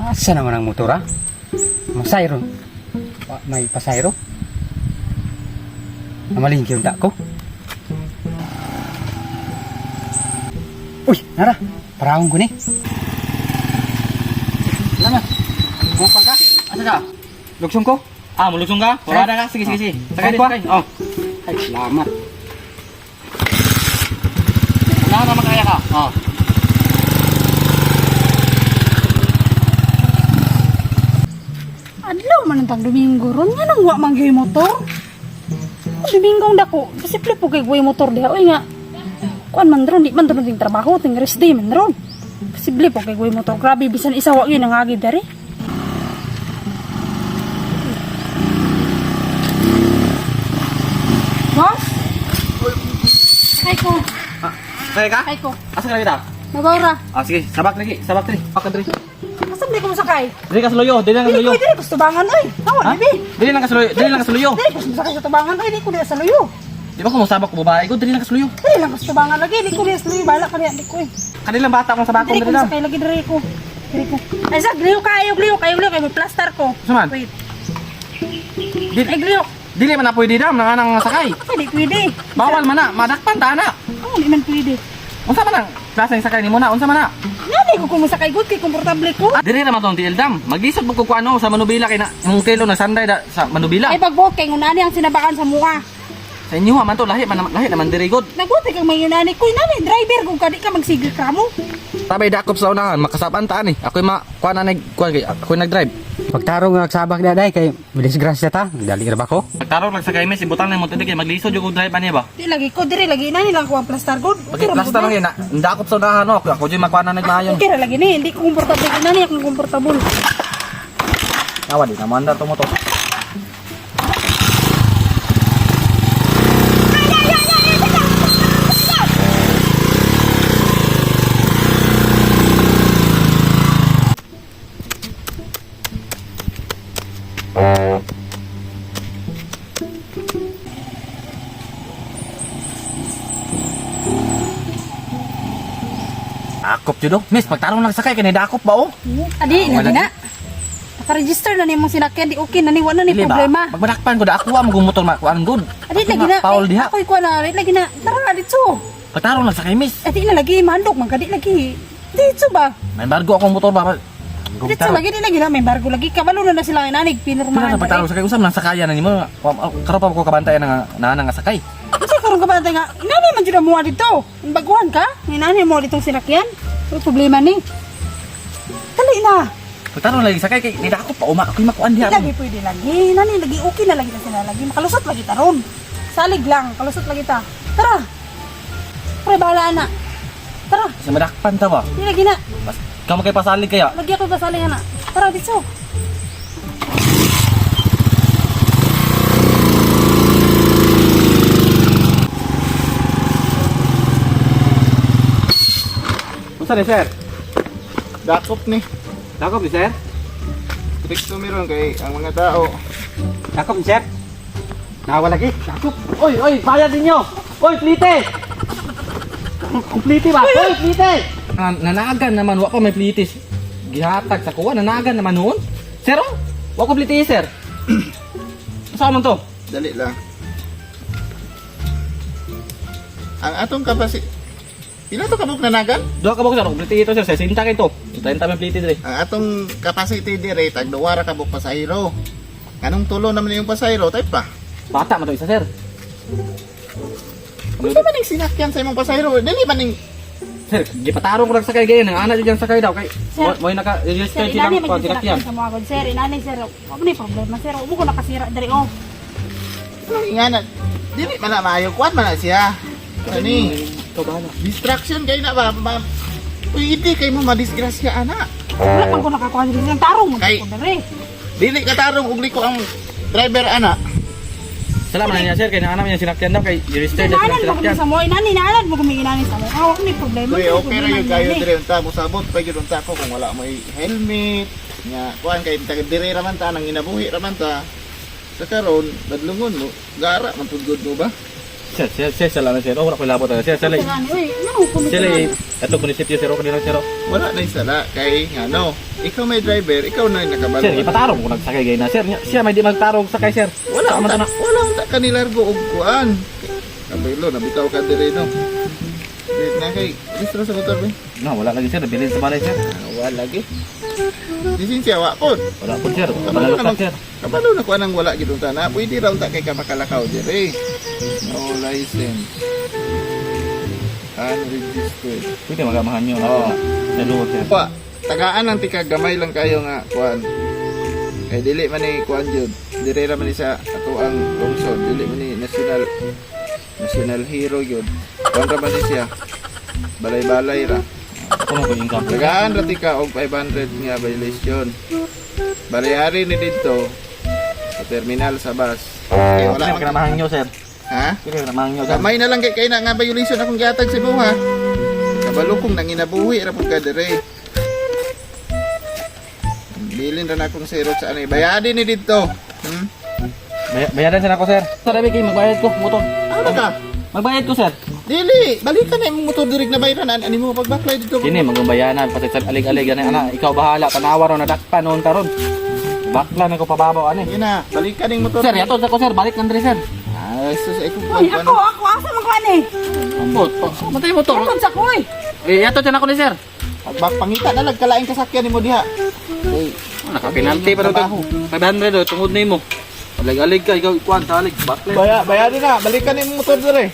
Asa naman ang motor, ha? Masayro. May pasayro? Namalingki yung ko. Uy, nara. Parahong ko ni. Salamat. Bukang ka? Asa ka? Lugsong ko? Ah, mulugsong ka? Wala na ka? Sige, sige, sige. Sakay, sakay. Oh. Ay, salamat. Wala na makaya ka. Oh. Adlaw man ang Domingo ron nga nang wa man gyud motor. Domingo dako, posible po kay motor diha oy nga. Kuan man ron, di man ron ting trabaho, ting rest day man ron. Posible po kay motor. Grabe bisan isa wa gyud nangagid dari. Boss? Ay ko, Sakay ka? ay ko. Asa ka kita? Nabawra. Ah, sige. Sabak lagi. Sabak diri. Sabak diri. Asa di ko masakay? Diri ka sa luyo. Diri lang ka sa Dili luyo. ko dili ko sa tubangan oy. Awan Ha? bibi. Diri lang ka sa luyo. Diri lang ka sa luyo. Dili ko masakay sa tubangan oy, di ko diha sa luyo. Di ba ko mo sabak ko babae ko? Diri lang ka sa luyo. Dili lang ko sa tubangan lagi, di ko diha sa luyo. Bala ka diha, di ko eh. Kanilang bata akong sabakong Dili ko diri lang. masakay lagi diri ko. Diri ko. Ay sa gliyo kay may plaster ko. Suman? Wait. Dili, Ay gliyo. dili man na pwede dam nang sakay. Ay di pwede. Bawal man na. Madakpan ta na. Oh, di man pwede. Unsa man ang klase ng sakay nimo na? Unsa man na? Nani ko kung masakay good kay komportable ko. Diri ra man tong tiil dam. Maglisod mo ko kuano sa Manubila kay na yung telo na sanday da, sa Manubila. Ay pagbuot kay ngunani ang sinabakan sa mukha. Sa inyo ha man to lahi naman diri god. Naguti kang may nani ko nani driver kung kadi ka magsigil ka mo. Tabay dakop sa unahan makasaban ta ani. Ako'y kuan kay ako'y nag-drive. Pagtarong nga nagsabak na day kay disgrasya ta. Dali ra ba ko? Nagtarong lang sa kay Miss ibutang na mo tindi kay maglisod yung drive ani ba. Di lagi ko diri lagi nani lang ko ang plaster good. Okay, plasta lang yun. Dakop sa unahan no. Ako dyan makuha na naglayon. Okay ra lagi ni, hindi ko komportable kay nani akong komportable. Nawa di naman na to. Dakop jud oh. Miss, pagtarong lang sakay kay dakop ba oh? Adi, wala lagi na. Naka-register na nimong sinakyan, di okay na ni wala ni Dili ba? problema. Magmadakpan ko da ako ang gumutol makuan good. Adi lagi na. Paul diha. Ako'y kuha na, lagi na. Tara dito. Pagtarong lang sakay Miss. Adi na lagi mandok man kadi lagi. Dito ba? May embargo akong motor ba? Dito lagi di lagi na may embargo lagi. Kabalo na sila inanig Pila pinurmahan. na pagtarong sakay usam lang sakayan na nimo. Karo pa ko kabantayan nga sakay. Kasi karon ka ba nga? Nani man jud mo dito? Baguhan ka? Nani mo ditong sinakyan? Ano problema ni? Dali na. Pagtarong lagi sakay kay nida ako pa uma ako'y makuan diha. Lagi pwede lagi. Nani lagi okay na lagi na sila lagi. Makalusot lagi taron. Salig lang, kalusot lagi ta. Tara. Pre bahala na. Tara, Sa madakpan ta ba? di lagi na. Mas kamo kay pasalig kaya. Lagi ako basali na. Tara dito. Unsa ni sir? Dakop ni. Dakop ni sir? Direkto meron kay ang mga tao. Dakop sir. Nawa lagi. Dakop. Oy, oy, bayad ninyo. Oy, plite. Plite ba? Oy, plite. Nanagan naman wa pa may plitis. Gihatag sa kuha nanagan naman noon. Sir, oh, wa ko plitis sir. Saan man to? Dali lang. Ang atong kapasi... Pila to kabuk nanagan? Duha ka ba ko sir? Plitis ito sir. Sinta kay to. Sinta may plitis dire. Ang atong capacity dire tag duwa ra kabuk pasahero. Kanong tulo naman yung pasahero, type pa. Bata man to isa sir. Ano man yung sinakyan sa imong pasahero? Dali man yung... Sir, gipatarong ko lang sakay ganyan. Ang ana diyan sakay daw kay Sir. mo naka-register Sir, silang inani man jud sinakyan. sinakyan sa mga god. Sir, inani sir. Wag ni problema sir. Ubo ko nakasira diri oh. Ano nga na... Dili man na maayo. Kuan man na siya. Ano ni? Ikaw bahala. Distraction kayo na ba? Pwede kayo mo madisgrasya, ana. Wala man ko nakakuha diri ng tarong mo Kay- ko diri. Dili katarong ugli ko ang driver, ana. Salamat na niya sir kay naanam niya sinakyan daw kay register niya Inaanan mo sinakyan. kami sa mo. Inani inaanan mo kami inani sa mo. Wag ni problema. Uy, sir. okay ra Problema yung kayo inani. dire unta mo sabot pa gyud unta ko kung wala mo helmet. Nya, kuan kay taga dire ra man ta nang inabuhi ra man ta. Sa karon, badlungon mo, gara man pud good mo ba? Sir, salamat sir. Oh, wala ko labot sir. Sir, Gani, uy, ano ko sir, ato munisipyo sir, kanina sir. Wala na yung sala. Kay, ano, ikaw may driver, ikaw na yung nakabalo. Sir, ipatarong ko nagsakay gay na sir. Siya may di magtarong sakay sir. Wala Sama ang na. wala ang kanilargo og kuan. Kabilo, nabitaw ka diri no. Wait na kay, registro sa motor ba? No, wala lagi sir, nabilin sa balay sir. Wala lagi. Lisensya wa po. Wala po sir. Malalutak sir. Kabalo na kuan ang wala gid unta na. Pwede ra unta kay kapakalakaw diri. No license. Unregistered. Pwede magamahan nyo. Oo. Naluot sir. Pa, tagaan ang tika gamay lang kayo nga kuan. Kay dili man ni kuan jud. Dire ra man ni sa ato ang lungsod, dili man ni national hero yun. Kuan ra man ni siya. Balay-balay ra. Ako mo ko income. Tagaan ra tika og 500 nga violation. Balay-ari ni dito sa terminal sa bus. Kay Wala wala man. kinamahan nyo sir. Ha? Kinamahan nyo sir. Gamay na lang kay na nga violation akong gihatag sa imuha. Kabalo kong nanginabuhi ra pud ka dire. Bilin ra na akong sirot sa ani. Bayadi ni dito. Bayaran sir ako sir. Sir, abi kayo magbayad ko. Motor. Ano ka? Magbayad ko sir. Dili, balikan na imong motor dirig na bayran ani mo pagbaklay dito. Kini magbayanan pati sa alig-alig ani ana ikaw bahala tanawa ron nadakpan noon taron. Bakla na ko pababaw ani. Yun na, balikan ning motor. Sir, yato sa ko sir, balik nandre sir. Ay, sus ay kung Uy, ako, asa man kuan eh. Ambot, matay mo to. Atod sa ko eh. Yato siya na ko ni sir. Pangita na nagkalaing kasakyan nimo diha. Uy, Nakapinalti pa daw. 500 do tungod nimo. Alig-alig ka ikaw ikuan sa alig. Bakla. bayadi na, balikan ning motor dire.